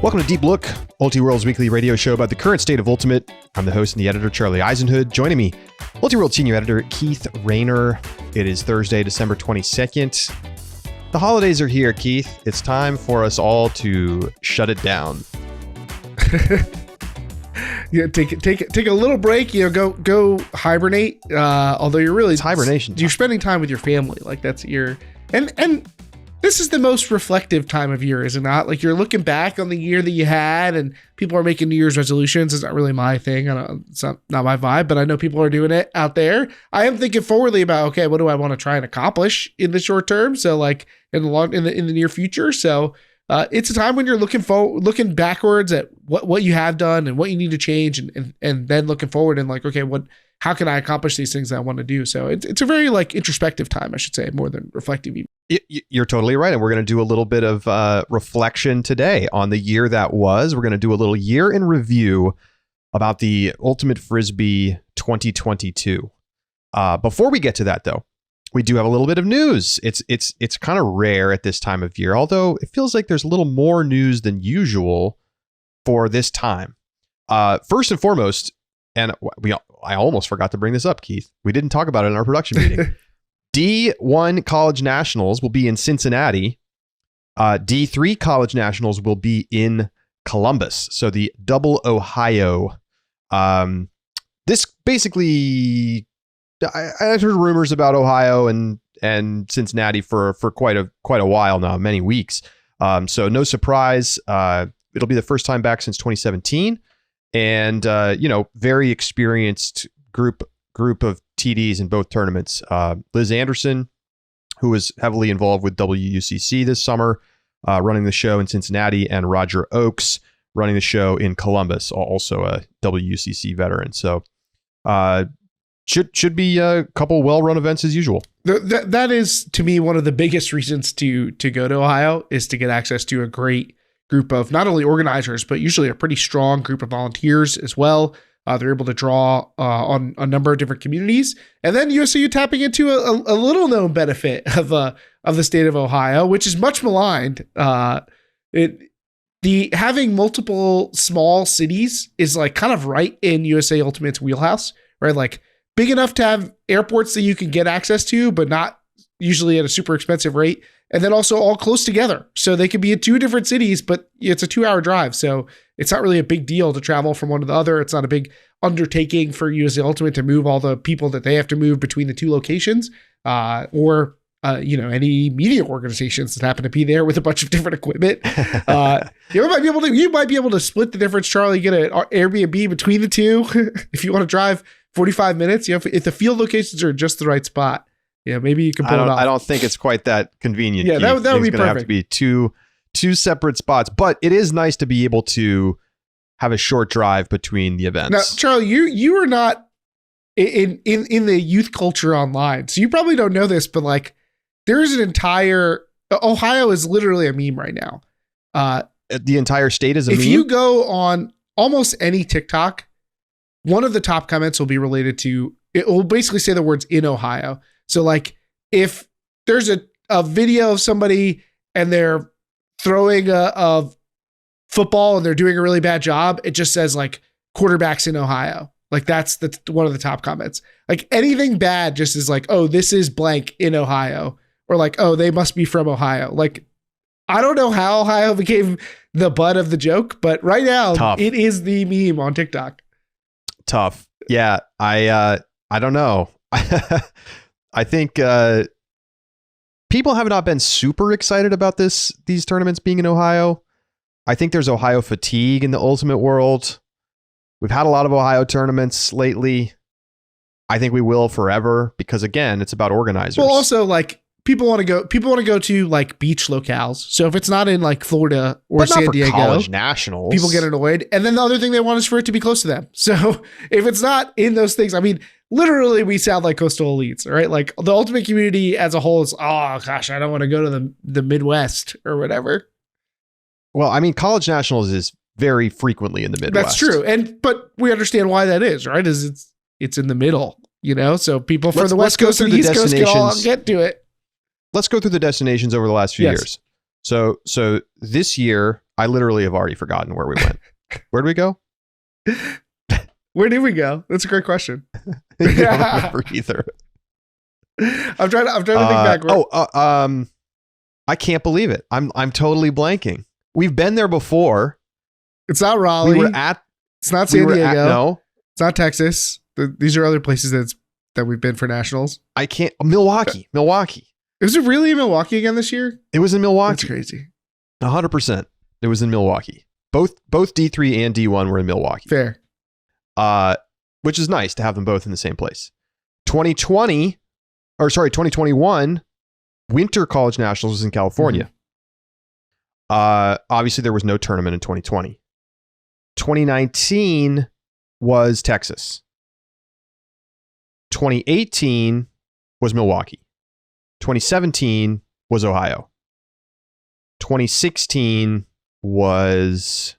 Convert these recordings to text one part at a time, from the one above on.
Welcome to Deep Look, Ultiworld's weekly radio show about the current state of Ultimate. I'm the host and the editor, Charlie Eisenhood. Joining me, Ultiworld senior editor Keith Rayner. It is Thursday, December 22nd. The holidays are here, Keith. It's time for us all to shut it down. Yeah, take a little break. Go hibernate. Although you're really It's hibernation. You're spending time with your family. Like that's your and this is the most reflective time of year, is it not? Like you're looking back on the year that you had, and people are making New Year's resolutions. It's not really my thing. It's not my vibe, but I know people are doing it out there. I am thinking forwardly about, okay, what do I want to try and accomplish in the short term? So like in the near future. So it's a time when you're looking backwards at what you have done and what you need to change, and then looking forward and like, okay, how can I accomplish these things that I want to do? So it's a very like introspective time, I should say, more than reflective. You're totally right. And we're going to do a little bit of reflection today on the year that was. We're going to do a little year in review about the Ultimate Frisbee 2022. Before we get to that, though, we do have a little bit of news. It's kind of rare at this time of year, although it feels like there's a little more news than usual for this time. First and foremost, and I almost forgot to bring this up, Keith. We didn't talk about it in our production meeting. D1 College Nationals will be in Cincinnati. D3 College Nationals will be in Columbus. So the double Ohio. This basically, I've heard rumors about Ohio and Cincinnati for quite a while now, many weeks. So no surprise. It'll be the first time back since 2017. And, very experienced group of TDs in both tournaments. Liz Anderson, who was heavily involved with WUCC this summer, running the show in Cincinnati, and Roger Oakes running the show in Columbus, also a WUCC veteran. So should be a couple well-run events as usual. That is, to me, one of the biggest reasons to go to Ohio, is to get access to a great group of not only organizers, but usually a pretty strong group of volunteers as well. They're able to draw on a number of different communities, and then USAU tapping into a little known benefit of the state of Ohio, which is much maligned. Having multiple small cities is like kind of right in USA Ultimate's wheelhouse, right? Like big enough to have airports that you can get access to, but not usually at a super expensive rate. And then also all close together. So they could be in two different cities, but it's a 2-hour drive. So it's not really a big deal to travel from one to the other. It's not a big undertaking for USA Ultimate to move all the people that they have to move between the two locations, or any media organizations that happen to be there with a bunch of different equipment. You might be able to split the difference, Charlie, get an Airbnb between the two if you want to drive 45 minutes. If the field locations are just the right spot. Yeah, maybe you can pull it off. I don't think it's quite that convenient. Yeah, that would be perfect. Have to be two separate spots, but it is nice to be able to have a short drive between the events. Now, Charlie, you are not in the youth culture online, so you probably don't know this, but like there is an entire Ohio is literally a meme right now. The entire state is a meme. If you go on almost any TikTok, one of the top comments will be related to. It will basically say the words "in Ohio." So like if there's a video of somebody and they're throwing a football and they're doing a really bad job, it just says like quarterbacks in Ohio. Like that's one of the top comments. Like anything bad just is like, oh, this is blank in Ohio, or like, oh, they must be from Ohio. Like, I don't know how Ohio became the butt of the joke, but right now It is the meme on TikTok. Tough. Yeah. I don't know. I think people have not been super excited about these tournaments being in Ohio. I think there's Ohio fatigue in the Ultimate world. We've had a lot of Ohio tournaments lately. I think we will forever because, again, it's about organizers. Well, also, like, people want to go to like beach locales. So if it's not in like Florida or San Diego, college nationals, people get annoyed. And then the other thing they want is for it to be close to them. So if it's not in those things, I mean, literally we sound like coastal elites, right? Like the Ultimate community as a whole is, oh gosh, I don't want to go to the Midwest or whatever. Well, I mean, college nationals is very frequently in the Midwest. That's true. But we understand why that is, right? It's in the middle, so people from the West Coast and the East Coast can all get to it. Let's go through the destinations over the last few years. So this year, I literally have already forgotten where we went. Where'd we go? Where did we go? That's a great question. I don't remember either. I'm trying to think back. I can't believe it. I'm totally blanking. We've been there before. It's not Raleigh. It's not San Diego. No. It's not Texas. These are other places that we've been for nationals. I can't. Milwaukee. Is it really in Milwaukee again this year? It was in Milwaukee. That's crazy. 100%. It was in Milwaukee. Both D3 and D1 were in Milwaukee. Fair. Which is nice to have them both in the same place. 2021, Winter College Nationals was in California. Obviously, there was no tournament in 2020. 2019 was Texas. 2018 was Milwaukee. 2017 was Ohio. 2016 was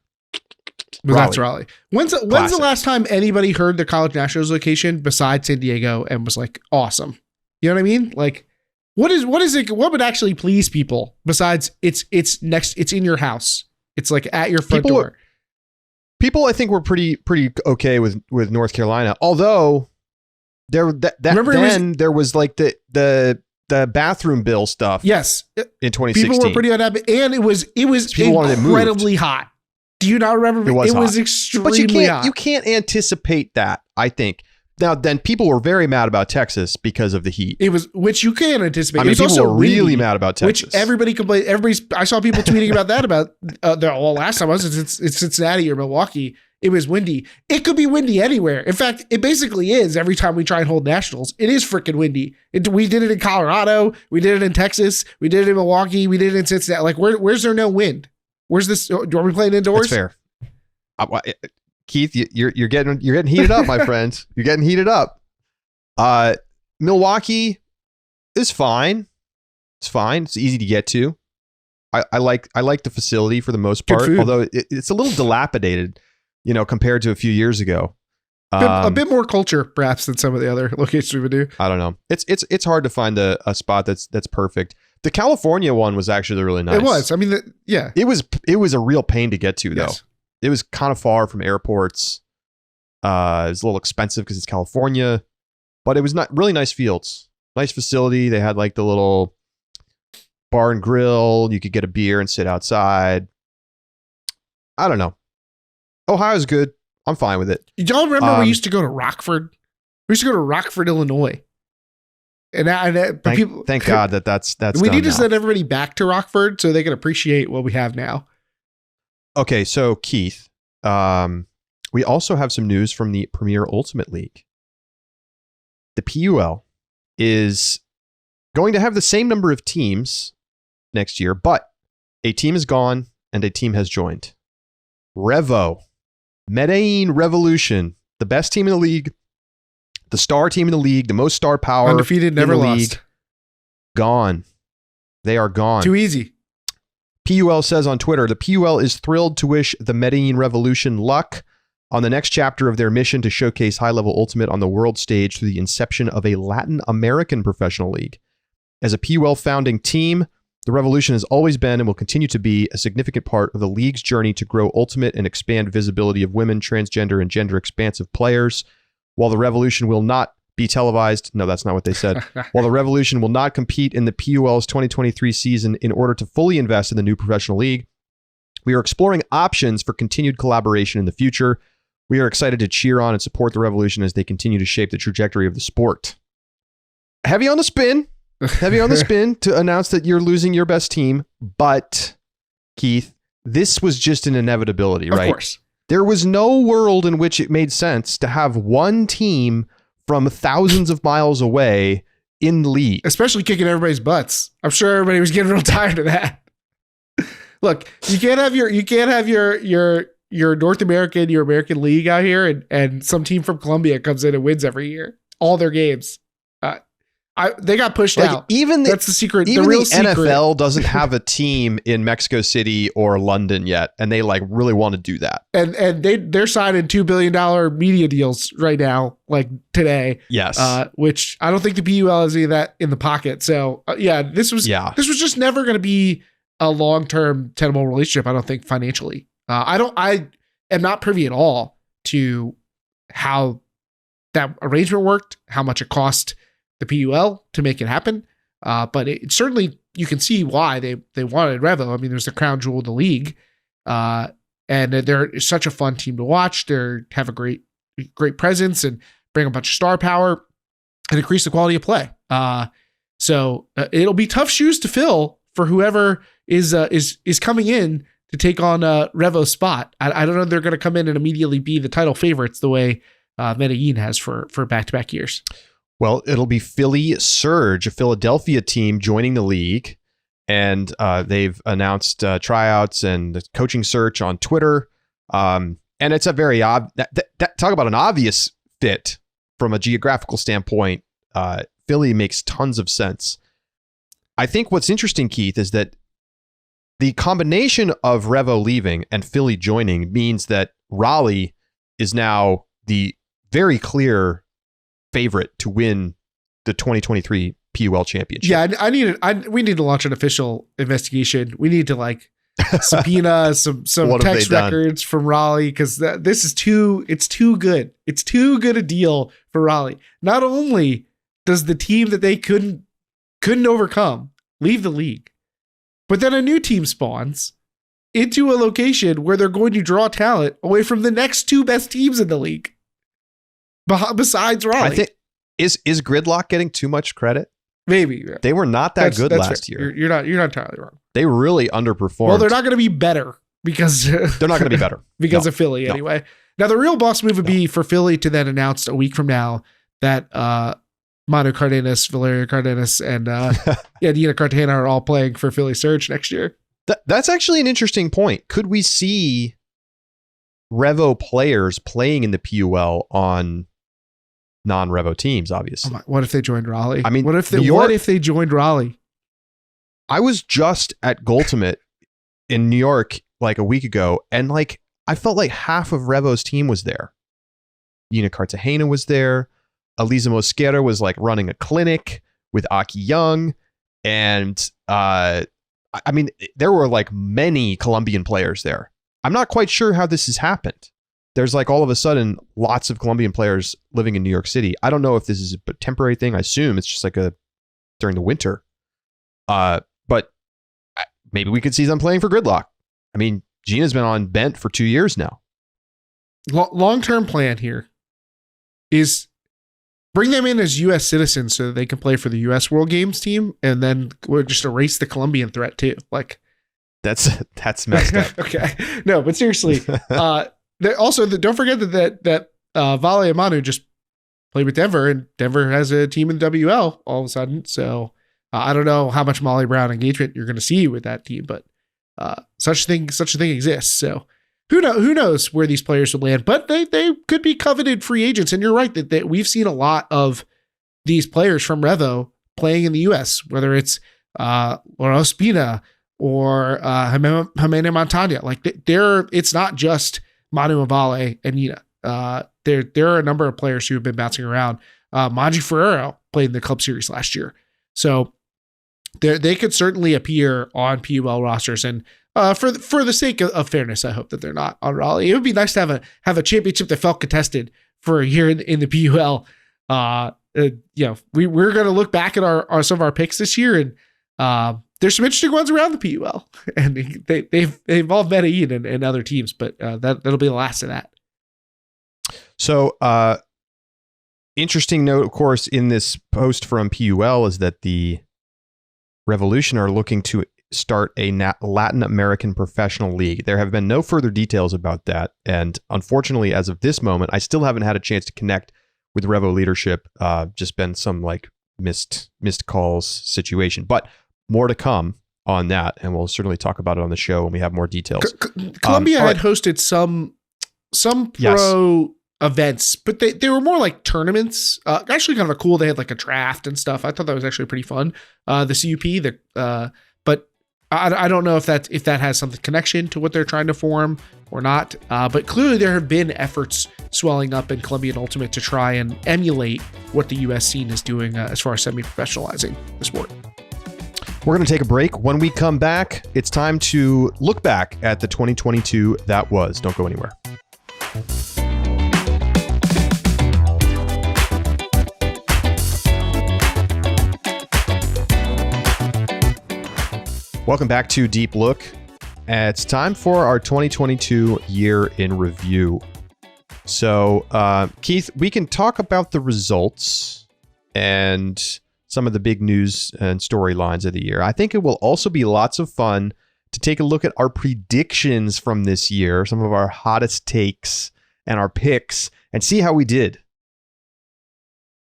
That's Raleigh. When's the last time anybody heard the College Nationals location besides San Diego and was like, awesome? You know what I mean? Like, what is it? What would actually please people besides it's in your house. It's like at your front door. People, I think, were pretty okay with North Carolina. Although there was like the bathroom bill stuff. Yes, in 2016, people were pretty unhappy, and it was incredibly hot. Do you not remember? It was extremely hot. You can't anticipate that. I think. Now, then people were very mad about Texas because of the heat. Which you can anticipate. I mean, people were really mad about Texas. Which everybody complained. I saw people tweeting about that. Last time it's Cincinnati or Milwaukee. It was windy. It could be windy anywhere. In fact, it basically is every time we try and hold nationals. It is freaking windy. We did it in Colorado. We did it in Texas. We did it in Milwaukee. We did it in Cincinnati. Like, where's there no wind? Where's this? Are we playing indoors? That's fair. Keith, you're getting heated up, my friend. You're getting heated up. Milwaukee is fine. It's fine. It's easy to get to. I like the facility for the most part, although it's a little dilapidated, compared to a few years ago. A bit more culture, perhaps, than some of the other locations we would do. I don't know. It's hard to find a spot that's perfect. The California one was actually really nice. It was. I mean, yeah. It was a real pain to get to, though. Yes. It was kind of far from airports. It was a little expensive because it's California, but it was not really nice fields, nice facility. They had like the little bar and grill. You could get a beer and sit outside. I don't know. Ohio's good. I'm fine with it. Y'all remember we used to go to Rockford? We used to go to Rockford, Illinois. Thank God that's we need to send everybody back to Rockford so they can appreciate what we have now. Okay, so Keith, we also have some news from the Premier Ultimate League. The PUL is going to have the same number of teams next year, but a team is gone and a team has joined. Revo, Medellin Revolution, the best team in the league, the star team in the league, the most star power, undefeated, never lost. League, gone. They are gone. Too easy. PUL says on Twitter, the PUL is thrilled to wish the Medellin Revolution luck on the next chapter of their mission to showcase high-level Ultimate on the world stage through the inception of a Latin American professional league. As a PUL founding team, the Revolution has always been and will continue to be a significant part of the league's journey to grow Ultimate and expand visibility of women, transgender, and gender-expansive players. While the Revolution will not be televised. No, that's not what they said. While the Revolution will not compete in the PUL's 2023 season in order to fully invest in the new professional league, we are exploring options for continued collaboration in the future. We are excited to cheer on and support the Revolution as they continue to shape the trajectory of the sport. Heavy on the spin to announce that you're losing your best team. But, Keith, this was just an inevitability, right? Of course. There was no world in which it made sense to have one team from thousands of miles away in the league. Especially kicking everybody's butts. I'm sure everybody was getting real tired of that. Look, you can't have your North American, your American league out here and some team from Colombia comes in and wins every year. All their games. They got pushed out. That's the secret. Even the real NFL doesn't have a team in Mexico City or London yet, and they really want to do that. And they're signing $2 billion media deals right now, like today. Yes. Which I don't think the PUL has any of that in the pocket. So this was just never going to be a long-term tenable relationship. I don't think financially. I am not privy at all to how that arrangement worked, how much it cost the PUL to make it happen. But it certainly, you can see why they wanted Revo. I mean, there's the crown jewel of the league. And they're such a fun team to watch. They have a great presence and bring a bunch of star power and increase the quality of play. So it'll be tough shoes to fill for whoever is coming in to take on Revo's spot. I don't know if they're going to come in and immediately be the title favorites the way Medellin has for back-to-back years. Well, it'll be Philly Surge, a Philadelphia team joining the league. And they've announced tryouts and the coaching search on Twitter. And it's a very talk about an obvious fit from a geographical standpoint. Philly makes tons of sense. I think what's interesting, Keith, is that the combination of Revo leaving and Philly joining means that Raleigh is now the very clear favorite to win the 2023 PUL championship. Yeah, we need to launch an official investigation. We need to subpoena some text records from Raleigh, because this is too good. It's too good a deal for Raleigh. Not only does the team that they couldn't overcome leave the league, but then a new team spawns into a location where they're going to draw talent away from the next two best teams in the league. Besides Raleigh. I think is Gridlock getting too much credit? Maybe. Yeah. They were not that good last year. You're not entirely wrong. They really underperformed. Well, they're not going to be better because they're not going to be better because of Philly anyway. Now, the real boss move would be for Philly to then announce a week from now that Manu Cardenas, Valerio Cardenas, and Dina Cartagena are all playing for Philly Surge next year. That's actually an interesting point. Could we see Revo players playing in the PUL on non-Revo teams, obviously? What if they joined Raleigh? I mean, what if they joined Raleigh? I was just at Goaltimate in New York like a week ago, and I felt like half of Revo's team was there. Yina Cartagena was there. Elisa Mosquera was running a clinic with Aki Young, and I mean, there were many Colombian players there. I'm not quite sure how this has happened. There's all of a sudden lots of Colombian players living in New York City. I don't know if this is a temporary thing. I assume it's just during the winter. But maybe we could see them playing for Gridlock. I mean, Gina's been on Bent for 2 years now. Long-term plan here is bring them in as U.S. citizens so that they can play for the U.S. World Games team, and then we'll just erase the Colombian threat too. That's messed up. Okay. No, but seriously, also, don't forget that Vale and Manu just played with Denver, and Denver has a team in WL all of a sudden. So I don't know how much Molly Brown engagement you're going to see with that team, but such a thing exists. So who knows where these players will land? But they could be coveted free agents. And you're right that we've seen a lot of these players from Revo playing in the U.S., whether it's Laura Ospina or Jimena Montaña. It's not just Manu Avale and Nina. There are a number of players who have been bouncing around. Manji Ferrero played in the Club Series last year. So they could certainly appear on PUL rosters. And for the sake of fairness, I hope that they're not on Raleigh. It would be nice to have a championship that felt contested for a year in the PUL. We're going to look back at some of our picks this year, and there's some interesting ones around the PUL, and they involve Medellin and other teams, but that'll be the last of that. So, interesting note, of course, in this post from PUL is that the Revolution are looking to start a Latin American professional league. There have been no further details about that, and unfortunately, as of this moment, I still haven't had a chance to connect with Revo leadership. Just been some missed calls situation, but more to come on that, and we'll certainly talk about it on the show when we have more details. Colombia had hosted some pro events, but they were more like tournaments. Actually kind of cool. They had a draft and stuff. I thought that was actually pretty fun. The CUP, but I don't know if that has something connection to what they're trying to form or not. But clearly there have been efforts swelling up in Colombian Ultimate to try and emulate what the U.S. scene is doing as far as semi-professionalizing the sport. We're going to take a break. When we come back, it's time to look back at the 2022 that was. Don't go anywhere. Welcome back to Deep Look. It's time for our 2022 year in review. So, Keith, we can talk about the results and some of the big news and storylines of the year. I think it will also be lots of fun to take a look at our predictions from this year, some of our hottest takes and our picks, and see how we did.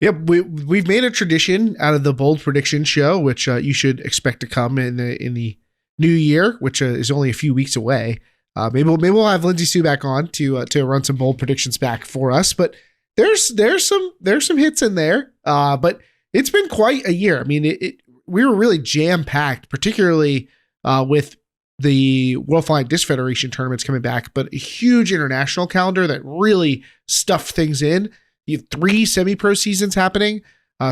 Yep, we've made a tradition out of the Bold Prediction Show, which you should expect to come in the new year, which is only a few weeks away. Maybe we'll have Lindsay Sue back on to run some bold predictions back for us. But there's some hits in there. But it's been quite a year. I mean, we were really jam packed, particularly with the World Flying Disc Federation tournaments coming back, but a huge international calendar that really stuffed things in. You have 3 semi-pro seasons happening.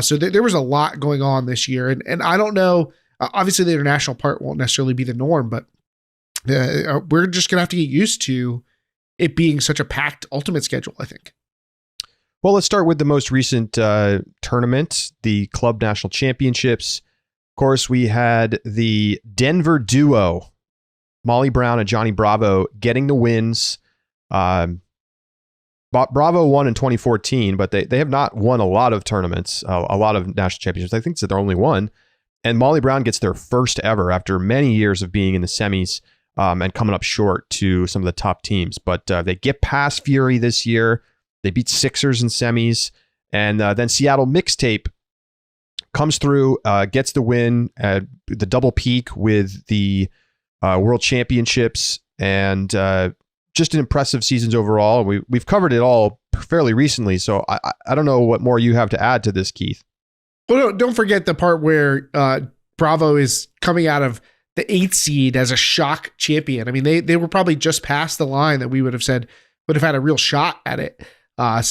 So there was a lot going on this year. And I don't know, obviously the international part won't necessarily be the norm, but we're just going to have to get used to it being such a packed ultimate schedule, I think. Well, let's start with the most recent tournament, the Club National Championships. Of course, we had the Denver duo, Molly Brown and Johnny Bravo, getting the wins. Bravo won in 2014, but they have not won a lot of tournaments, a lot of national championships. I think it's their only one. And Molly Brown gets their first ever after many years of being in the semis and coming up short to some of the top teams. But they get past Fury this year. They beat Sixers in semis. And then Seattle Mixtape comes through, gets the win at the double peak with the World Championships. And just an impressive seasons overall. We've covered it all fairly recently. So I don't know what more you have to add to this, Keith. Well, don't forget the part where Bravo is coming out of the 8th seed as a shock champion. I mean, they were probably just past the line that we would have said would have had a real shot at it. They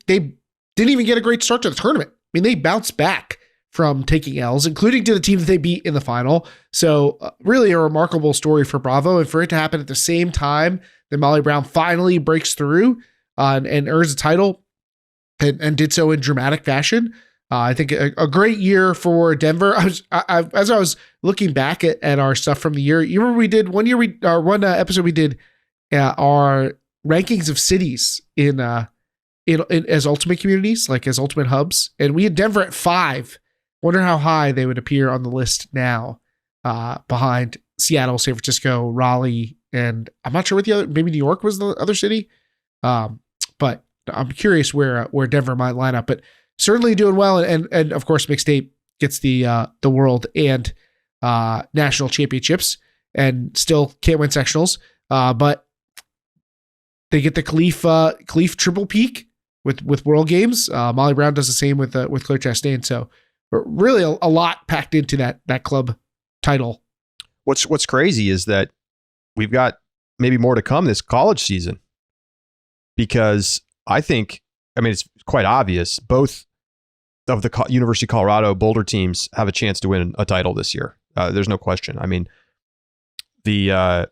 didn't even get a great start to the tournament. I mean, they bounced back from taking L's, including to the team that they beat in the final. So really a remarkable story for Bravo, and for it to happen at the same time that Molly Brown finally breaks through and earns a title and did so in dramatic fashion. I think a great year for Denver. As I was looking back at our stuff from the year, you remember we did one episode we did our rankings of cities in as ultimate communities, like as ultimate hubs, and we had Denver at 5. Wonder how high they would appear on the list now, behind Seattle, San Francisco, Raleigh, and I'm not sure what the other. Maybe New York was the other city, but I'm curious where Denver might line up. But certainly doing well, and of course Mixtape gets the world and national championships, and still can't win sectionals, but they get the Khalif triple peak with World Games. Molly Brown does the same with Claire Chastain. So really a lot packed into that club title. What's crazy is that we've got maybe more to come this college season, because it's quite obvious both of the University of Colorado Boulder teams have a chance to win a title this year. There's no question. I mean, the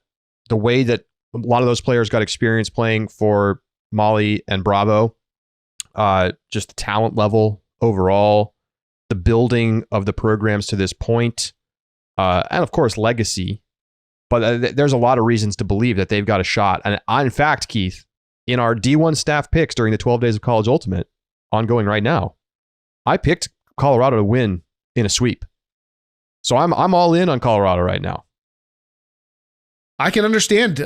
way that a lot of those players got experience playing for Molly and Bravo, just the talent level overall, the building of the programs to this point, and of course legacy. But there's a lot of reasons to believe that they've got a shot. And in fact, Keith, in our D1 staff picks during the 12 Days of College Ultimate, ongoing right now, I picked Colorado to win in a sweep. So I'm all in on Colorado right now. I can understand.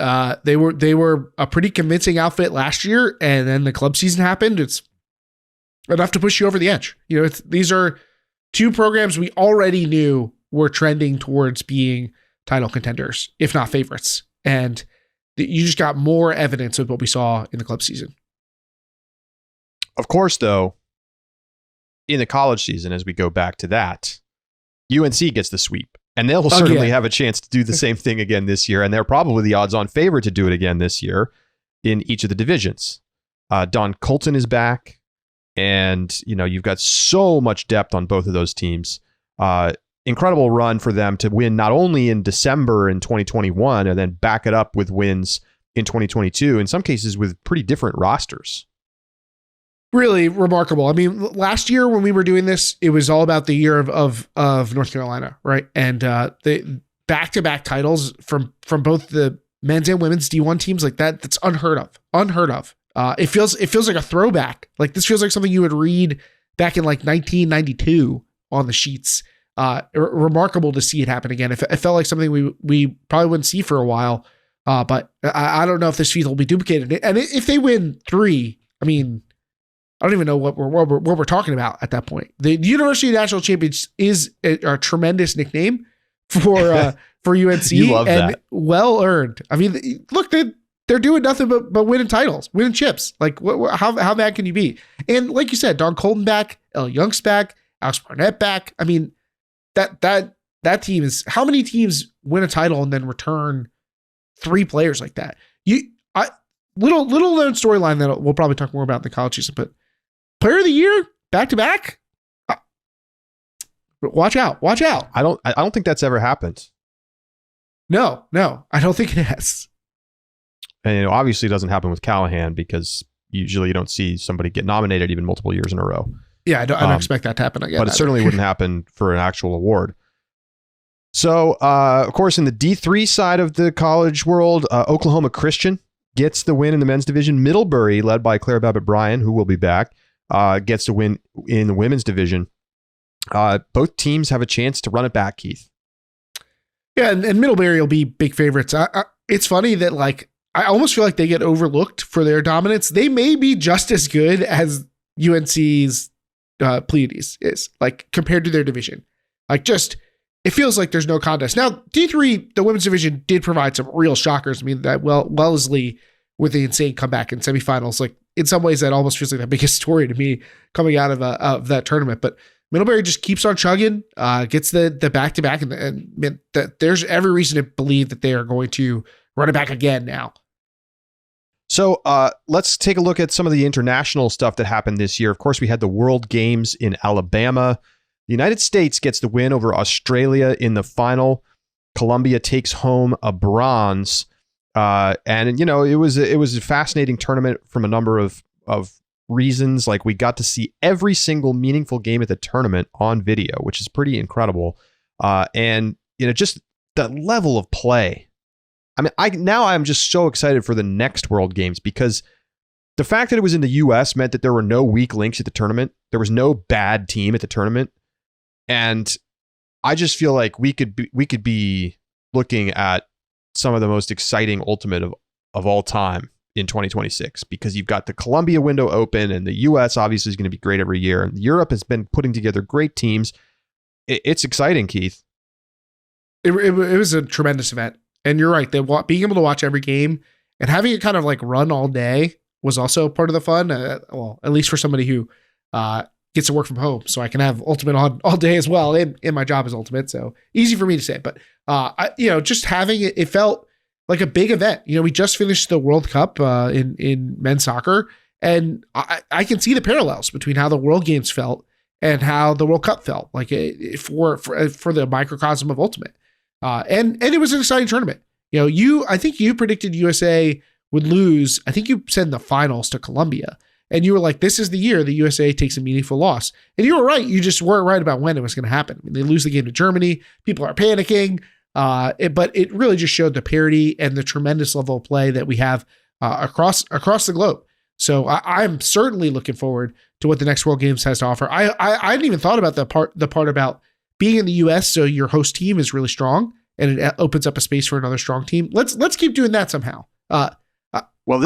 They were a pretty convincing outfit last year, and then the club season happened. It's enough to push you over the edge. You know, these are two programs we already knew were trending towards being title contenders, if not favorites. And you just got more evidence of what we saw in the club season. Of course, though, in the college season, as we go back to that, UNC gets the sweep. And they'll certainly have a chance to do the same thing again this year. And they're probably the odds-on favorite to do it again this year in each of the divisions. Don Colton is back. And, you've got so much depth on both of those teams. incredible run for them to win not only in December in 2021 and then back it up with wins in 2022, in some cases with pretty different rosters. Really remarkable. I mean, last year when we were doing this, it was all about the year of North Carolina, right? And the back-to-back titles from both the men's and women's D1 teams like that, that's unheard of. It feels like a throwback. Like this feels like something you would read back in like 1992 on the sheets. Remarkable to see it happen again. It felt like something we probably wouldn't see for a while. But I don't know if this feat will be duplicated. And if they win 3, I mean, I don't even know what we're talking about at that point. The University National Champions is a tremendous nickname for UNC. You love and that. Well earned. I mean, look, they're doing nothing but winning titles, winning chips. Like how mad can you be? And like you said, Don Colton back, Elle Young's back, Alex Barnett back. I mean, that team is, how many teams win a title and then return 3 players like that? Little known storyline that we'll probably talk more about in the college season, but player of the year back to back. Watch out. I don't think that's ever happened. No, I don't think it has. And it obviously doesn't happen with Callahan because usually you don't see somebody get nominated even multiple years in a row. Yeah, I don't expect that to happen again. But it certainly wouldn't happen for an actual award. So, of course, in the D3 side of the college world, Oklahoma Christian gets the win in the men's division. Middlebury, led by Claire Babbitt-Bryan, who will be back, gets to win in the women's division. Both teams have a chance to run it back, Keith. Yeah, and Middlebury will be big favorites. It's funny that I almost feel like they get overlooked for their dominance. They may be just as good as UNC's Pleiades is, compared to their division. It feels like there's no contest. Now, D3, the women's division, did provide some real shockers. I mean, that Wellesley with the insane comeback in semifinals. In some ways, that almost feels like the biggest story to me coming out of that tournament. But Middlebury just keeps on chugging, gets the back-to-back, and that there's every reason to believe that they are going to run it back again now. So let's take a look at some of the international stuff that happened this year. Of course, we had the World Games in Alabama. The United States gets the win over Australia in the final. Colombia takes home a bronze. And, it was a fascinating tournament from a number of reasons. We got to see every single meaningful game at the tournament on video, which is pretty incredible. And, just the level of play. I mean, I'm just so excited for the next World Games because the fact that it was in the U.S. meant that there were no weak links at the tournament. There was no bad team at the tournament. And I just feel like we could be looking at some of the most exciting Ultimate of all time in 2026 because you've got the Colombia window open and the U.S. obviously is going to be great every year. And Europe has been putting together great teams. It's exciting, Keith. It was a tremendous event. And you're right. Being able to watch every game and having it kind of run all day was also part of the fun. At least for somebody who gets to work from home, so I can have Ultimate on all day as well. And my job is Ultimate, so easy for me to say. But just having it felt like a big event. We just finished the World Cup in men's soccer, and I can see the parallels between how the World Games felt and how the World Cup felt. For the microcosm of Ultimate. And it was an exciting tournament. I think you predicted USA would lose. I think you said in the finals to Colombia, and you were like, "This is the year the USA takes a meaningful loss." And you were right. You just weren't right about when it was going to happen. I mean, they lose the game to Germany. People are panicking. But it really just showed the parity and the tremendous level of play that we have across the globe. So I'm certainly looking forward to what the next World Games has to offer. I hadn't even thought about the part about being in the U.S. so your host team is really strong and it opens up a space for another strong team. Let's keep doing that somehow. I'm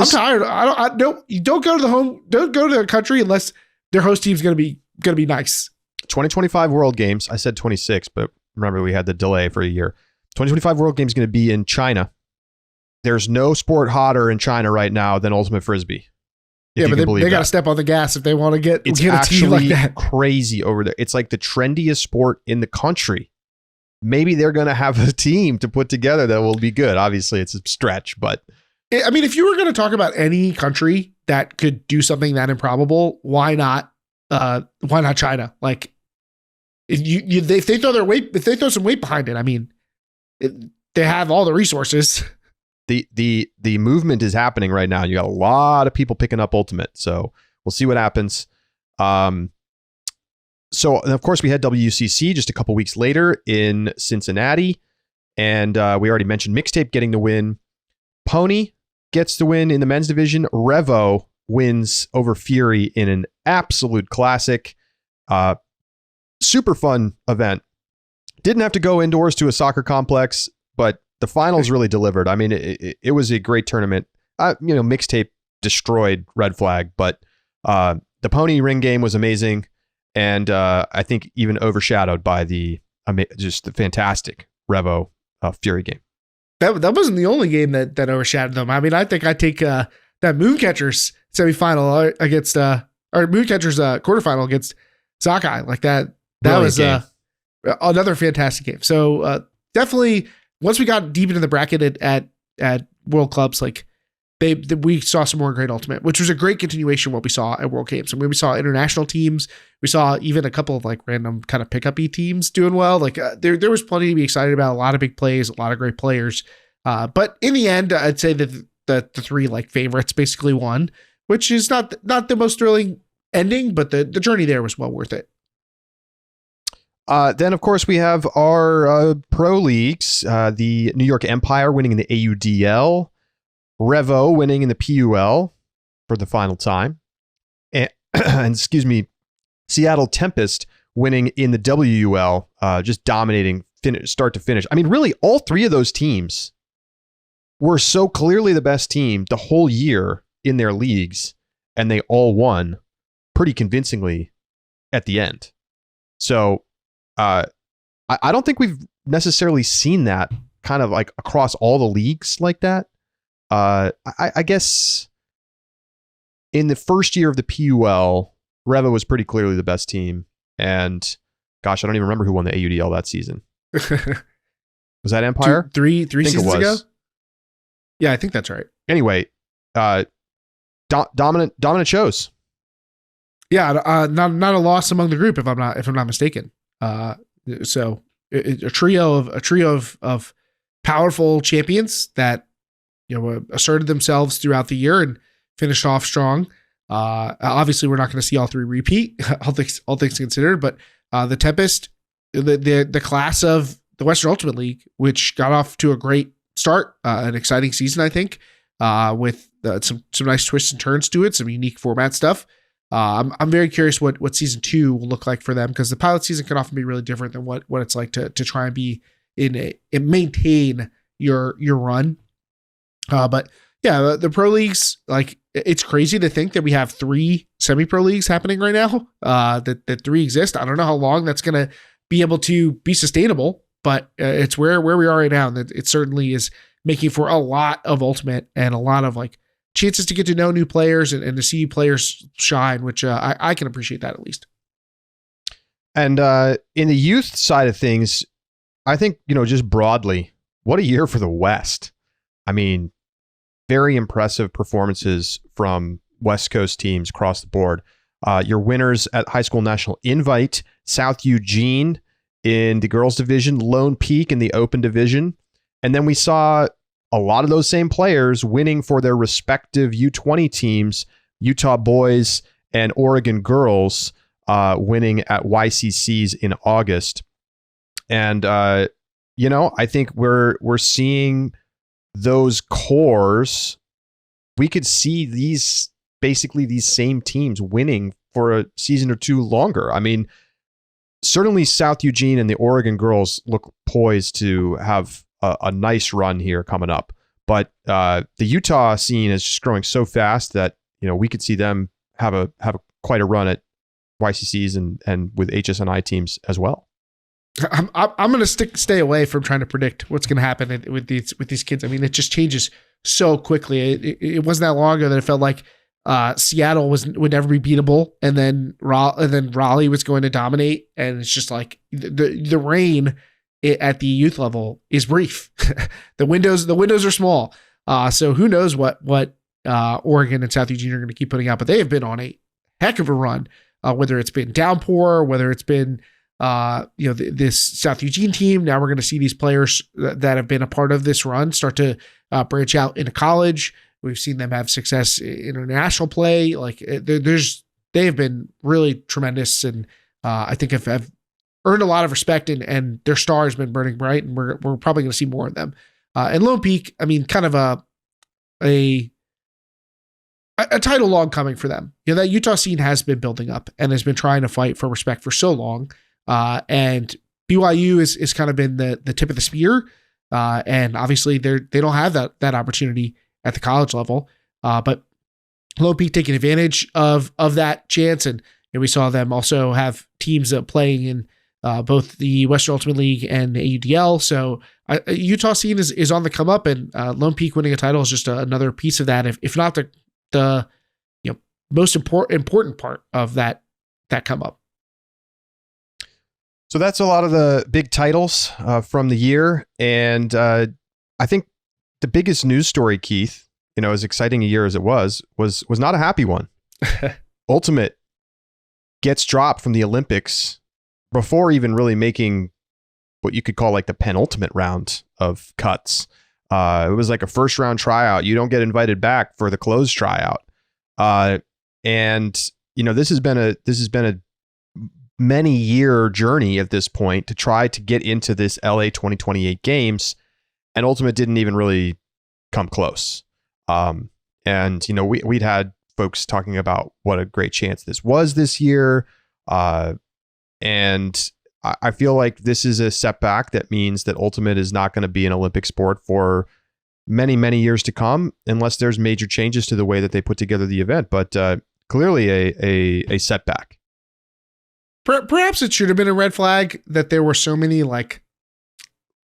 tired. Don't go to the country unless their host team's gonna be nice. 2025 World Games. I said 26, but remember we had the delay for a year. 2025 World Games is going to be in China. There's no sport hotter in China right now than Ultimate Frisbee. Yeah, but they got to step on the gas if they want to get a team like that. Crazy over there. It's like the trendiest sport in the country. Maybe they're going to have a team to put together that will be good. Obviously, it's a stretch, but I mean, if you were going to talk about any country that could do something that improbable, why not China? if they throw some weight behind it, I mean, they have all the resources. The movement is happening right now. You got a lot of people picking up Ultimate, so we'll see what happens. So of course we had WCC just a couple weeks later in Cincinnati, and we already mentioned Mixtape getting the win. Pony gets the win in the men's division. Revo wins over Fury in an absolute classic. Super fun event. Didn't have to go indoors to a soccer complex, but the finals really delivered. I mean, it was a great tournament. Mixtape destroyed Red Flag, but the Pony ring game was amazing, and I think even overshadowed by just the fantastic Revo Fury game. That wasn't the only game that overshadowed them. I mean, I think I take that Mooncatchers semifinal against or Mooncatchers quarterfinal against Sockeye like that. That was another fantastic game. So definitely, once we got deep into the bracket at World Clubs, like we saw some more great Ultimate, which was a great continuation of what we saw at World Games. I mean, we saw international teams. We saw even a couple of like random kind of pickup-y teams doing well. Like there was plenty to be excited about. A lot of big plays, a lot of great players. But in the end, I'd say that the three like favorites basically won, which is not the most thrilling ending, but the journey there was well worth it. Then, of course, we have our pro leagues, the New York Empire winning in the AUDL, Revo winning in the PUL for the final time, and Seattle Tempest winning in the WUL, just dominating start to finish. I mean, really, all three of those teams were so clearly the best team the whole year in their leagues, and they all won pretty convincingly at the end. So I don't think we've necessarily seen that kind of like across all the leagues like that. I guess in the first year of the PUL, Revo was pretty clearly the best team. And gosh, I don't even remember who won the AUDL that season. Was that Empire? Three seasons ago? Yeah, I think that's right. Anyway, dominant shows. Yeah, not a loss among the group if I'm not mistaken. So a trio of powerful champions that asserted themselves throughout the year and finished off strong. Obviously, we're not going to see all three repeat, all things considered, but the Tempest, the class of the Western Ultimate League, which got off to a great start, an exciting season, I think, with some nice twists and turns to it, some unique format stuff. I'm very curious what season 2 will look like for them, because the pilot season can often be really different than what it's like to try and be and maintain your run. But yeah, the pro leagues, like, it's crazy to think that we have 3 semi-pro leagues happening right now, that 3 exist. I don't know how long that's going to be able to be sustainable, but it's where we are right now. And it certainly is making for a lot of Ultimate and a lot of like chances to get to know new players and to see players shine, which I can appreciate that at least. And in the youth side of things, I think, just broadly, what a year for the West. I mean, very impressive performances from West Coast teams across the board. Your winners at High School National Invite, South Eugene in the girls division, Lone Peak in the open division. And then we saw a lot of those same players winning for their respective U20 teams, Utah boys and Oregon girls, winning at YCCs in August. And, I think we're seeing those cores. We could see these same teams winning for a season or 2 longer. I mean, certainly South Eugene and the Oregon girls look poised to have a nice run here coming up. But the Utah scene is just growing so fast that, we could see them have quite a run at YCCs and with HSNI teams as well. I'm going to stay away from trying to predict what's going to happen with these kids. I mean, it just changes so quickly. It wasn't that long ago that it felt like Seattle would never be beatable, and then Raleigh was going to dominate, and it's just like the reign at the youth level is brief. the windows are small. So who knows what Oregon and South Eugene are going to keep putting out, but they have been on a heck of a run. Whether it's been Downpour, whether it's been this South Eugene team. Now we're going to see these players that have been a part of this run start to branch out into college. We've seen them have success in international play. Like they have been really tremendous, and I think have earned a lot of respect, and their star has been burning bright, and we're probably going to see more of them. And Lone Peak, I mean, kind of a title long coming for them. That Utah scene has been building up and has been trying to fight for respect for so long. And BYU is kind of been the tip of the spear. And obviously they don't have that opportunity at the college level. But Lone Peak taking advantage of that chance. And we saw them also have teams playing in both the Western Ultimate League and the AUDL. So Utah scene is on the come up, and Lone Peak winning a title is just another piece of that. If not the most important part of that come up. So that's a lot of the big titles from the year. And I think the biggest news story, Keith, as exciting a year as it was not a happy one. Ultimate gets dropped from the Olympics before even really making what you could call like the penultimate round of cuts. It was like a first round tryout. You don't get invited back for the closed tryout. And this has been a many year journey at this point to try to get into this LA 2028 games, and Ultimate didn't even really come close. And we'd had folks talking about what a great chance this was this year. And I feel like this is a setback that means that Ultimate is not going to be an Olympic sport for many, many years to come, unless there's major changes to the way that they put together the event. But clearly a setback. Perhaps it should have been a red flag that there were so many like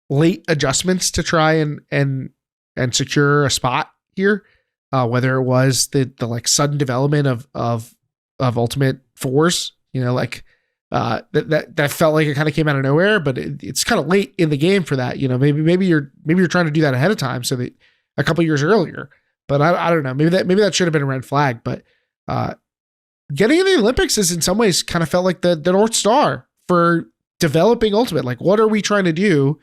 late adjustments to try and secure a spot here. Whether it was the like sudden development of Ultimate Fours, that felt like it kind of came out of nowhere, but it's kind of late in the game for that. Maybe you're trying to do that ahead of time, so that a couple years earlier. But I don't know. Maybe that should have been a red flag. But getting in the Olympics is in some ways kind of felt like the North Star for developing Ultimate. Like, what are we trying to do?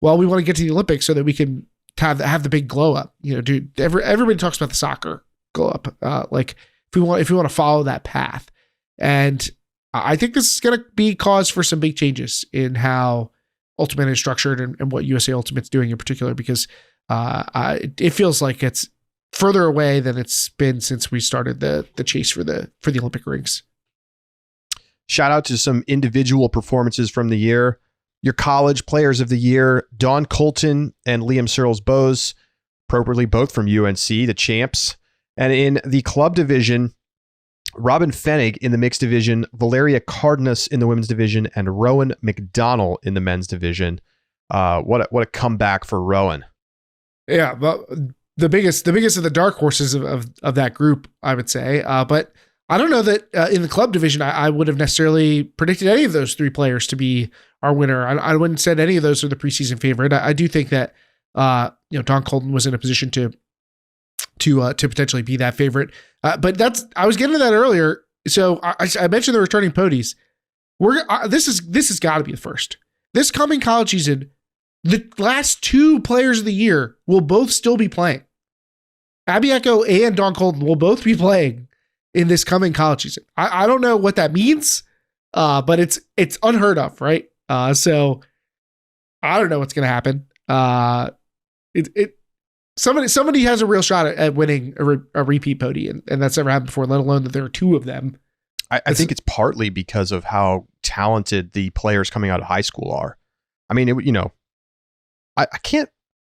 Well, we want to get to the Olympics so that we can have the big glow up. Everybody talks about the soccer glow up. Like if we want to follow that path, and I think this is going to be cause for some big changes in how Ultimate is structured and what USA Ultimate's doing in particular, because it feels like it's further away than it's been since we started the chase for the Olympic rings. Shout out to some individual performances from the year. Your college players of the year, Don Colton and Liam Searles-Bowes, appropriately both from UNC, the champs. And in the club division, Robin Fennig in the mixed division, Valeria Cardenas in the women's division, and Rowan McDonnell in the men's division. What a comeback for Rowan. Yeah, but the biggest of the dark horses of that group, I would say. But I don't know that in the club division, I would have necessarily predicted any of those three players to be our winner. I wouldn't have said any of those are the preseason favorite. I do think that Don Colton was in a position to potentially be that favorite. But I was getting to that earlier. So I mentioned the returning podies. This has got to be the first. This coming college season, the last two players of the year will both still be playing. Abby Echo and Don Colton will both be playing in this coming college season. I don't know what that means, but it's unheard of, right? So I don't know what's going to happen. Somebody has a real shot at winning a repeat podium, and that's never happened before, let alone that there are two of them. I think it's partly because of how talented the players coming out of high school are. I mean, I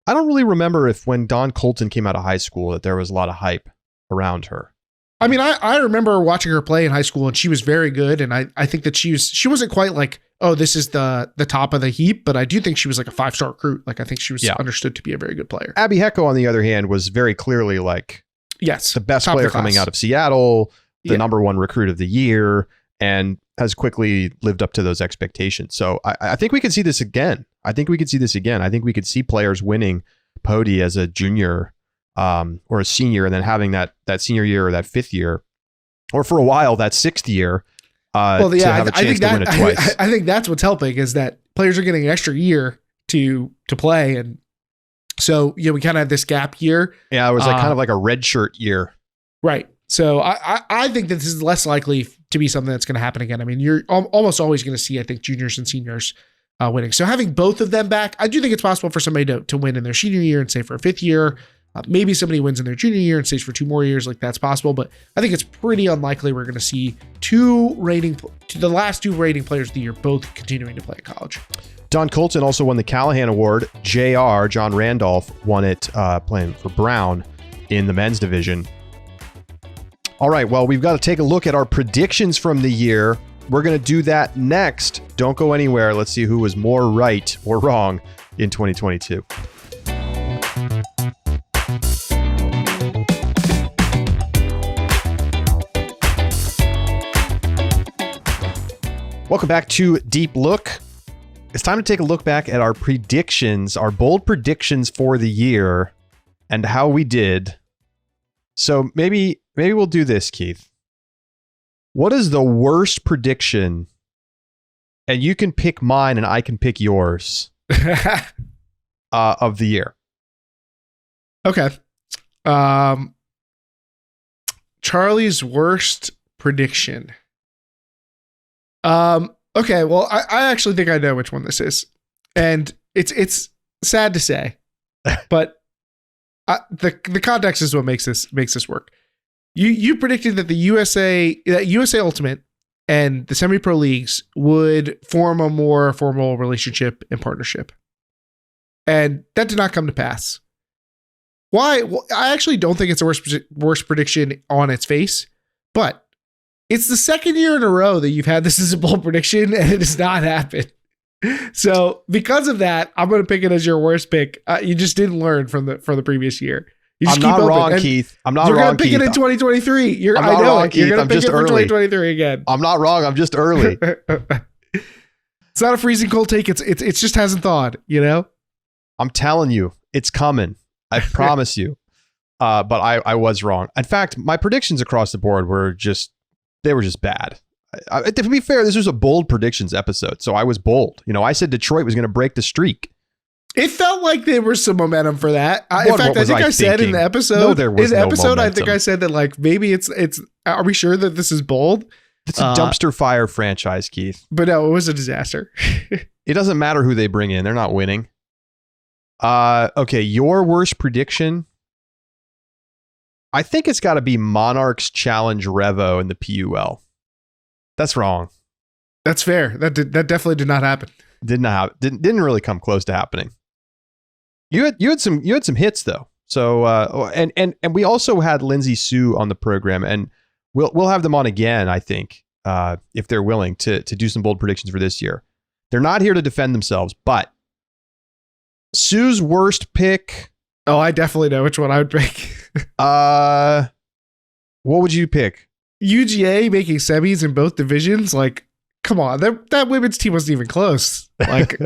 don't really remember if when Don Colton came out of high school that there was a lot of hype around her. I mean, I remember watching her play in high school, and she was very good. And I think that she wasn't quite like, oh, this is the top of the heap, but I do think she was like a 5-star recruit. Like, I think she was understood to be a very good player. Abby Hecko, on the other hand, was very clearly like, yes, the best player coming out of Seattle, the number one recruit of the year, and has quickly lived up to those expectations. So I think we could see this again. I think we could see players winning podi as a junior or a senior, and then having that senior year or that fifth year, or for a while that sixth year, to have a chance to win it twice. I think that's what's helping is that players are getting an extra year to play, and so we kind of had this gap year. Yeah, it was kind of like a red shirt year, right? So I think that this is less likely to be something that's going to happen again. I mean, you're almost always going to see, I think, juniors and seniors winning. So having both of them back, I do think it's possible for somebody to win in their senior year and stay for a fifth year. Maybe somebody wins in their junior year and stays for 2 more years. Like, that's possible, but I think it's pretty unlikely we're going to see the last 2 rating players of the year both continuing to play at college. Don Colton also won the Callahan Award. JR, John Randolph, won it playing for Brown in the men's division. All right, well, we've got to take a look at our predictions from the year. We're going to do that next. Don't go anywhere. Let's see who was more right or wrong in 2022. Welcome back to Deep Look. It's time to take a look back at our predictions, our bold predictions for the year, and how we did. So maybe we'll do this, Keith. What is the worst prediction? And you can pick mine and I can pick yours of the year. Okay. Charlie's worst prediction. Okay, well, I actually think I know which one this is, and it's sad to say, but the context is what makes this work. You predicted that the USA Ultimate and the semi-pro leagues would form a more formal relationship and partnership, and that did not come to pass. Why? Well, I actually don't think it's a worst prediction on its face, but it's the second year in a row that you've had this as a bold prediction and it has not happened. So because of that, I'm going to pick it as your worst pick. You just didn't learn from the previous year. You just I'm not wrong, Keith. I'm not wrong, Keith. You're going to pick it in 2023. I'm not wrong, Keith. You're going to pick it for early. 2023 again. I'm not wrong. I'm just early. It's not a freezing cold take. It just hasn't thawed, I'm telling you, it's coming. I promise you. But I was wrong. In fact, my predictions across the board were just bad. To be fair, this was a bold predictions episode, so I was bold. I said Detroit was going to break the streak. It felt like there was some momentum for that. In fact, I think I said in the episode. No, there was no momentum. I think I said that like maybe it's. Are we sure that this is bold? It's a dumpster fire franchise, Keith. But no, it was a disaster. It doesn't matter who they bring in; they're not winning. Okay, your worst prediction. I think it's got to be Monarchs Challenge Revo in the PUL. That's wrong. That's fair. That definitely did not happen. Didn't really come close to happening. You had some hits though. So and we also had Lindsay Sue on the program, and we'll have them on again. I think if they're willing to do some bold predictions for this year. They're not here to defend themselves, but Sue's worst pick. Oh, I definitely know which one I would pick. What would you pick? UGA making semis in both divisions. Like, come on, that women's team wasn't even close. Like,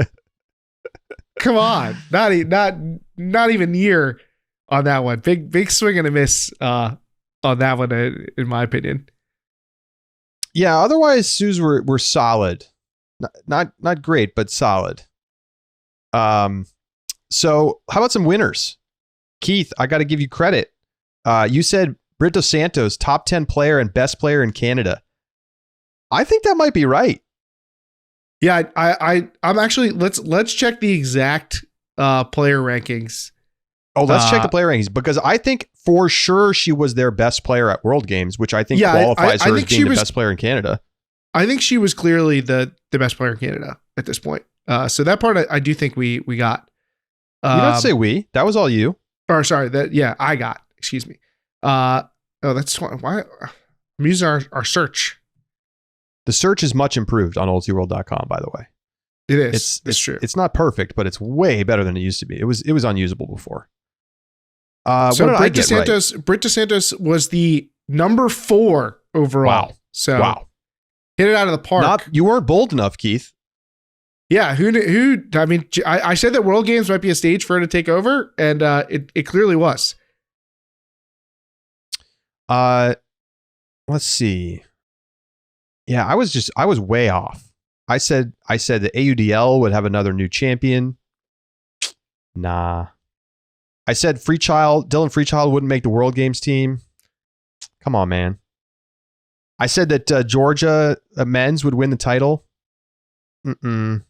come on, not even near on that one. Big swing and a miss on that one, in my opinion. Yeah. Otherwise, Sue's were solid, not great, but solid. So how about some winners? Keith, I got to give you credit. You said Britt Dos Santos, top 10 player and best player in Canada. I think that might be right. Yeah, I'm actually let's check the exact player rankings. Oh, let's check the player rankings, because I think for sure she was their best player at World Games, which I think qualifies her as being the best player in Canada. I think she was clearly the best player in Canada at this point. So that part I do think we got. You don't say we. That was all you. Or sorry, I got. Excuse me. That's why I'm using our search. The search is much improved on oldseaworld.com, by the way. It is. It's true. It's not perfect, but it's way better than it used to be. It was unusable before. So Britt Dos Santos was the number 4 overall. Wow. So hit it out of the park. You weren't bold enough, Keith. Yeah, who? I mean, I said that World Games might be a stage for her to take over, and it clearly was. Let's see. Yeah, I was way off. I said the AUDL would have another new champion. Nah. I said Dylan Freechild wouldn't make the World Games team. Come on, man. I said that Georgia men's would win the title. Mm-mm.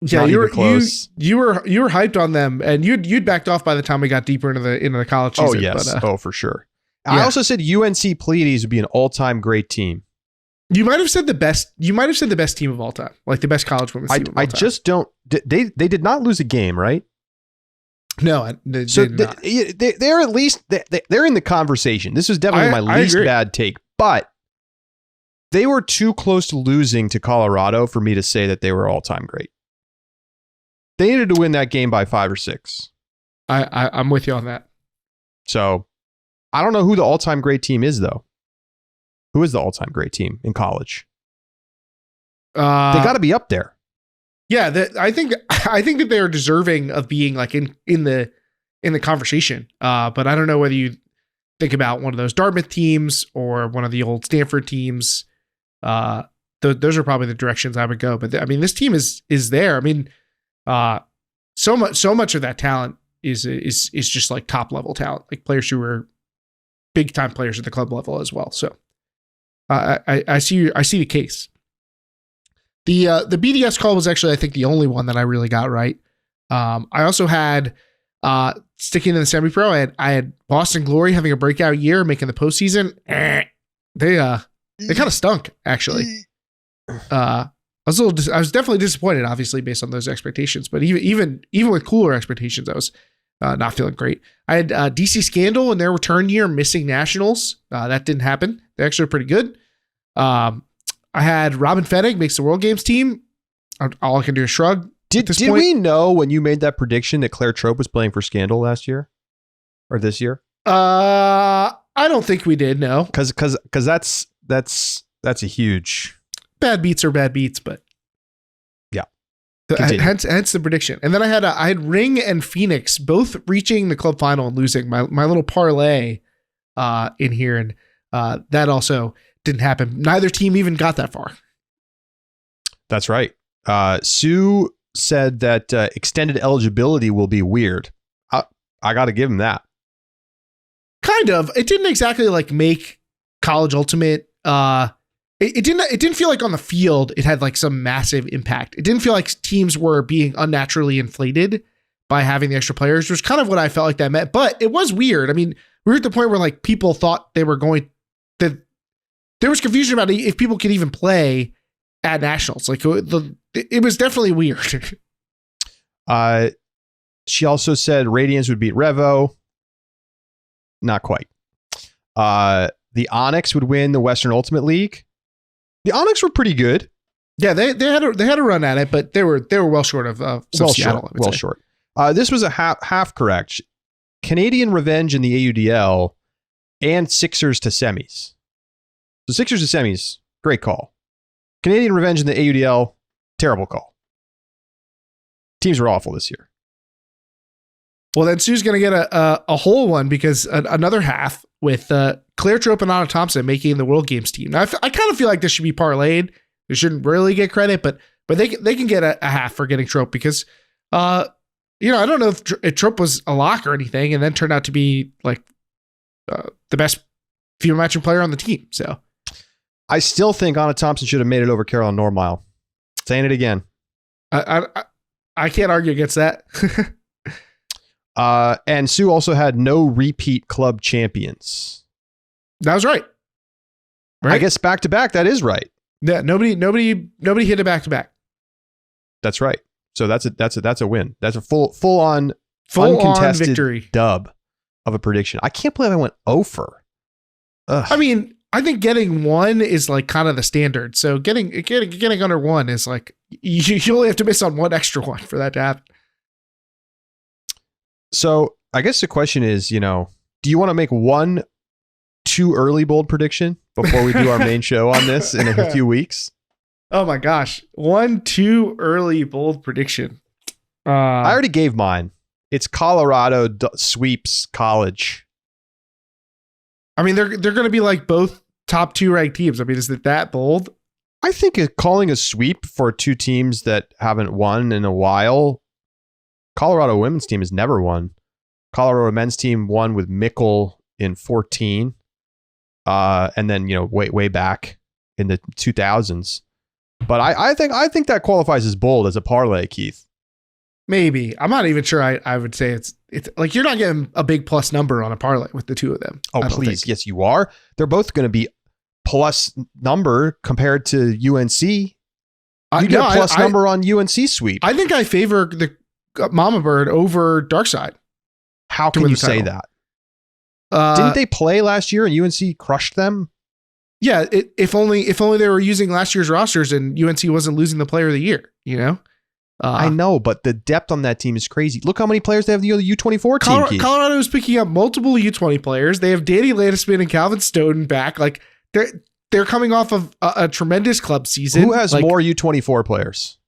Yeah, Not you were even close. you were hyped on them, and you'd backed off by the time we got deeper into the college season. Oh yes, but, for sure. Yeah. I also said UNC Pleiades would be an all-time great team. You might have said the best. You might have said the best team of all time, like the best college women's team of all I time. just don't. They did not lose a game, right? No, they So did not. they're at least they're in the conversation. This was definitely my I least agree. bad take, but they were too close to losing to Colorado for me to say that they were all-time great. They needed to win that game by 5 or 6. I'm with you on that. So I don't know who the all-time great team is, though. Who is the all-time great team in college? They got to be up there. Yeah, I think that they are deserving of being like in the conversation. But I don't know whether you think about one of those Dartmouth teams or one of the old Stanford teams. Those are probably the directions I would go. But I mean, this team is there. I mean, so much of that talent is just like top level talent, like players who are big time players at the club level as well. So I see the case. The BDS call was actually, I think, the only one that I really got right. I also had sticking in the semi-pro. I had Boston Glory having a breakout year, making the postseason. They kind of stunk, actually. I was definitely disappointed, obviously, based on those expectations. But even with cooler expectations, I was not feeling great. I had DC Scandal in their return year missing nationals. That didn't happen. They actually are pretty good. I had Robin Fennig makes the World Games team. All I can do is shrug. Did we know when you made that prediction that Claire Trope was playing for Scandal last year or this year? I don't think we did. No, Because that's a huge bad beats are bad beats, but yeah. Hence the prediction. And then I had Ring and Phoenix both reaching the club final and losing. My little parlay in here, and that also didn't happen. Neither team even got that far. That's right. Sue said that extended eligibility will be weird. I got to give him that. Kind of. It didn't exactly like make College Ultimate. It didn't feel like on the field it had like some massive impact. It didn't feel like teams were being unnaturally inflated by having the extra players, which is kind of what I felt like that meant. But it was weird. I mean, we were at the point where like people thought they were going that there was confusion about if people could even play at nationals. Like it was definitely weird. She also said Radiance would beat Revo. Not quite. The Onyx would win the Western Ultimate League. The Onyx were pretty good. Yeah, they had a run at it, but they were well short of Seattle. Well short. This was a half correct. Canadian Revenge in the AUDL and Sixers to semis. So Sixers to semis, great call. Canadian Revenge in the AUDL, terrible call. Teams were awful this year. Well, then Sue's going to get a whole one because another half with Claire Trope and Anna Thompson making the World Games team. Now, I kind of feel like this should be parlayed. They shouldn't really get credit, but they can get a half for getting Trope because, I don't know if Trope was a lock or anything, and then turned out to be like the best female matching player on the team. So I still think Anna Thompson should have made it over Caroline Normile. Saying it again. I can't argue against that. And Sue also had no repeat club champions. That was right. I guess back to back, that is right. Yeah, nobody hit it back to back. That's right. So that's a win. That's a full on uncontested victory dub of a prediction. I can't believe I went over. I mean, I think getting one is like kind of the standard. So getting under one is like you only have to miss on one extra one for that to happen. So I guess the question is, do you want to make one too early bold prediction before we do our main show on this in a few weeks? Oh my gosh. One too early bold prediction. I already gave mine. It's Colorado sweeps College. I mean, they're going to be like both top 2 ranked teams. I mean, is it that bold? I think calling a sweep for two teams that haven't won in a while. Colorado women's team has never won. Colorado men's team won with Mickle in 14. And then, way back in the 2000s. But I think that qualifies as bold as a parlay, Keith. Maybe. I'm not even sure I would say it's like you're not getting a big plus number on a parlay with the two of them. Oh, please. Think. Yes, you are. They're both going to be plus number compared to UNC. You get a plus number on UNC sweep. I think I favor the Mama Bird over Darkside. How can you say that? Didn't they play last year and UNC crushed them? Yeah, if only they were using last year's rosters and UNC wasn't losing the player of the year, I know, but the depth on that team is crazy. Look how many players they have in the U24 team. Colorado is picking up multiple U20 players. They have Danny Landisman and Calvin Stoughton back. Like they're coming off of a tremendous club season. Who has more U24 players?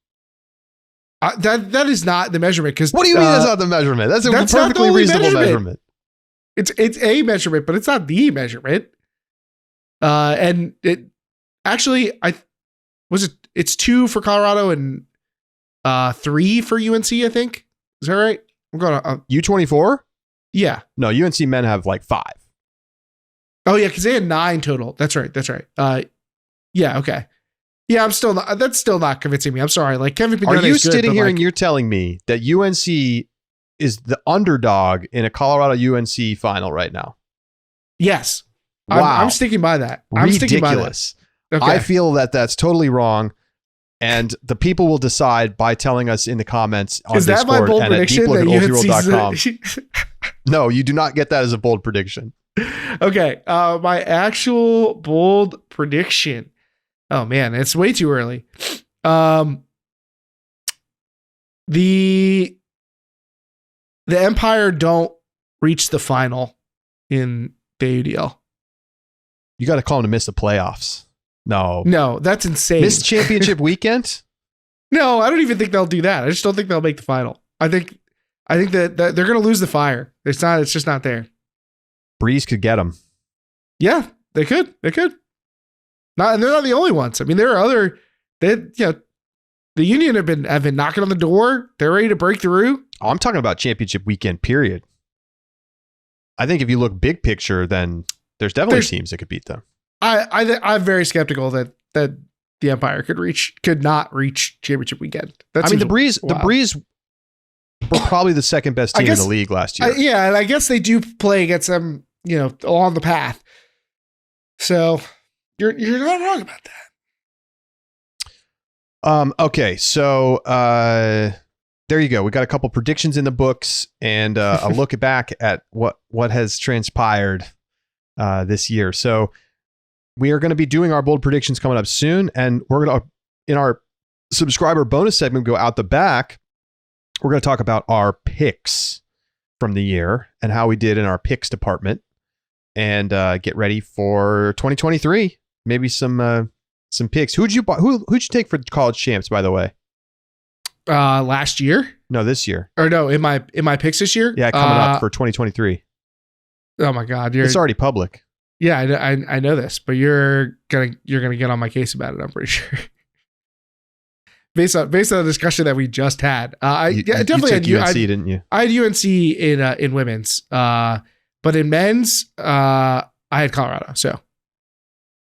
That is not the measurement. Because what do you mean that's not the measurement? That's a perfectly reasonable measurement. It's a measurement, but it's not the measurement. And it actually, it's 2 for Colorado and 3 for UNC, I think. Is that right? I'm going to U24? Yeah. No, UNC men have like 5. Oh yeah, because they had 9 total. That's right. Yeah. Okay. Yeah, that's still not convincing me. I'm sorry. Like Kevin Pignone. Are you sitting here and you're telling me that UNC is the underdog in a Colorado UNC final right now? Yes. Wow. I'm sticking by that. I'm sticking by that. Okay. I feel that that's totally wrong. And the people will decide by telling us in the comments on Discord my bold and at deeplook@ultiworld.com. No, you do not get that as a bold prediction. Okay. My actual bold prediction. Oh man, it's way too early. The Empire don't reach the final in the UDL. You got to call them to miss the playoffs. No, that's insane. Miss championship weekend? No, I don't even think they'll do that. I just don't think they'll make the final. I think that they're going to lose the fire. It's just not there. Breeze could get them. Yeah, they could. And they're not the only ones. I mean, there are other. The Union have been knocking on the door. They're ready to break through. Oh, I'm talking about championship weekend. Period. I think if you look big picture, then there's definitely teams that could beat them. I'm very skeptical that the Empire could not reach championship weekend. The Breeze were probably the second best team in the league last year. Yeah, and I guess they do play against them, along the path. So you're not wrong about that. Okay, so there you go. We got a couple predictions in the books and a look back at what has transpired this year. So we are going to be doing our bold predictions coming up soon, and we're going to, in our subscriber bonus segment, go out the back. We're going to talk about our picks from the year and how we did in our picks department, and get ready for 2023. Maybe some picks. Who'd you take for college champs, by the way? Last year? No, this year. Or no, in my picks this year? Yeah, coming up for 2023. Oh my God, it's already public. Yeah, I know this, but you're gonna get on my case about it. I'm pretty sure. based on the discussion that we just had, definitely you took UNC, didn't you? I had UNC in women's, but in men's, I had Colorado. So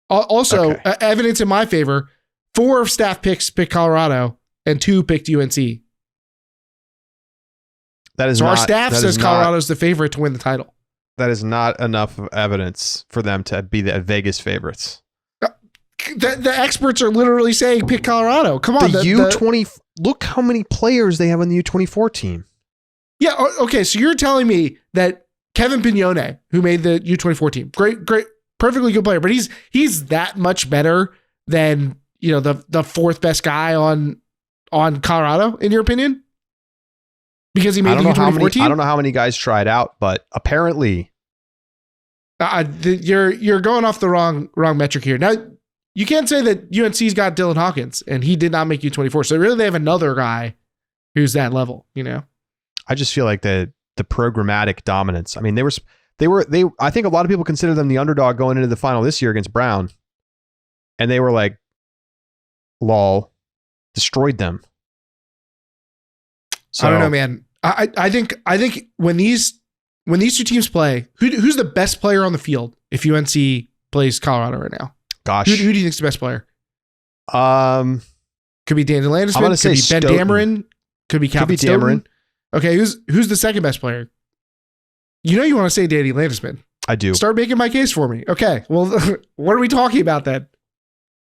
also okay. Evidence in my favor: 4 of staff picks picked Colorado, and 2 picked UNC. That is so our staff says Colorado's the favorite to win the title. That is not enough evidence for them to be the Vegas favorites. The experts are literally saying pick Colorado. Come on. The U20. Look how many players they have on the U24 team. Yeah. Okay. So you're telling me that Kevin Pignone, who made the U24 team, great, perfectly good player, but he's that much better than the 4th best guy on Colorado, in your opinion? Because he made the U24 team? I don't know how many guys tried out, but apparently. You're going off the wrong metric here. Now, you can't say that UNC's got Dylan Hawkins, and he did not make U24. So really, they have another guy who's that level, I just feel like the programmatic dominance. I mean, they were. I think a lot of people consider them the underdog going into the final this year against Brown. And they were like lol, destroyed them. So, I don't know, man. I think when these two teams play, who's the best player on the field if UNC plays Colorado right now? Gosh, Who do you think's the best player? Could be Danny Landisman. I'm gonna say could be Ben Stoughton. Dameron. Could be Calvin Stoughton. Dameron. Okay, who's the second best player? You know you want to say Danny Landisman. I do. Start making my case for me. Okay, well, what are we talking about then?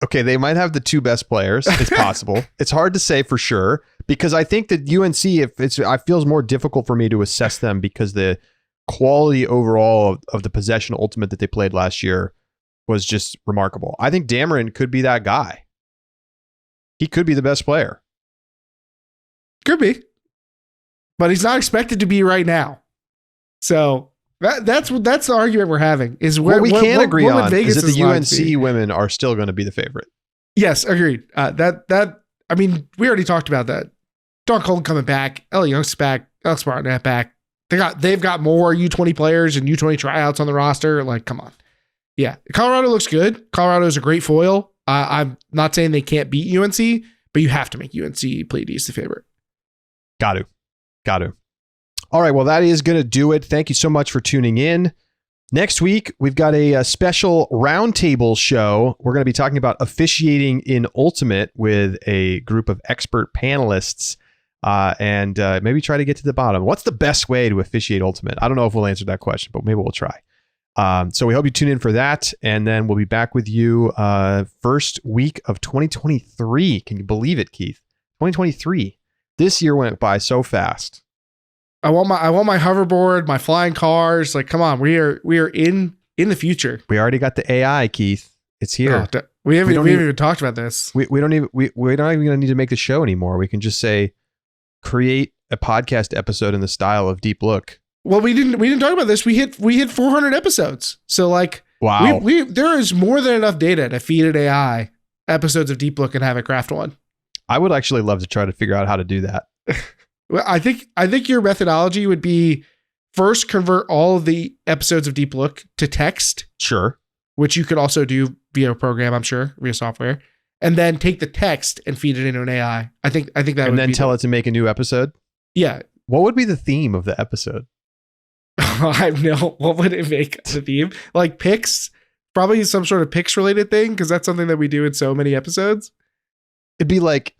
Okay, they might have the two best players. It's possible. It's hard to say for sure because I think that UNC, I feels more difficult for me to assess them because the quality overall of the possession ultimate that they played last year was just remarkable. I think Dameron could be that guy. He could be the best player. Could be, but he's not expected to be right now. So that's the argument we're having. Is what we can agree on Vegas is that the UNC women are still going to be the favorite. Yes, agreed. I mean, we already talked about that. Dawn Colton coming back, Ellie Young's back, Alex Barnett back. They've got more U20 players and U20 tryouts on the roster. Like, come on. Yeah, Colorado looks good. Colorado is a great foil. I'm not saying they can't beat UNC, but you have to make UNC Pleiades the favorite. Got to. All right, well, that is going to do it. Thank you so much for tuning in. Next week, we've got a special roundtable show. We're going to be talking about officiating in Ultimate with a group of expert panelists and maybe try to get to the bottom. What's the best way to officiate Ultimate? I don't know if we'll answer that question, but maybe we'll try. So we hope you tune in for that, and then we'll be back with you first week of 2023. Can you believe it, Keith? 2023. This year went by so fast. I want my hoverboard, my flying cars. Like, come on, we are in the future. We already got the AI, Keith. It's here. Oh, we haven't even talked about this. We don't even need to make the show anymore. We can just say create a podcast episode in the style of Deep Look. Well, we didn't talk about this. We hit 400 episodes. So like, wow, there is more than enough data to feed an AI episodes of Deep Look and have it craft one. I would actually love to try to figure out how to do that. Well, I think your methodology would be first convert all of the episodes of Deep Look to text. Sure. Which you could also do via a program, I'm sure, via software, and then take the text and feed it into an AI. I think that. And then tell it to make a new episode. Yeah. What would be the theme of the episode? I know. What would it make the theme? Like picks? Probably some sort of picks related thing, because that's something that we do in so many episodes. It'd be like,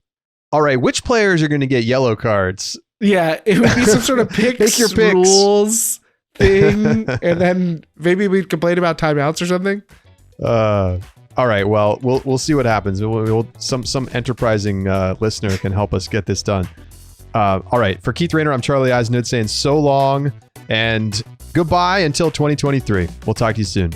all right, which players are going to get yellow cards? Yeah, it would be some sort of picks rules thing, and then maybe we'd complain about timeouts or something. All right, well, we'll see what happens. Some enterprising listener can help us get this done. All right, for Keith Rayner, I'm Charlie Eisnud saying so long and goodbye until 2023. We'll talk to you soon.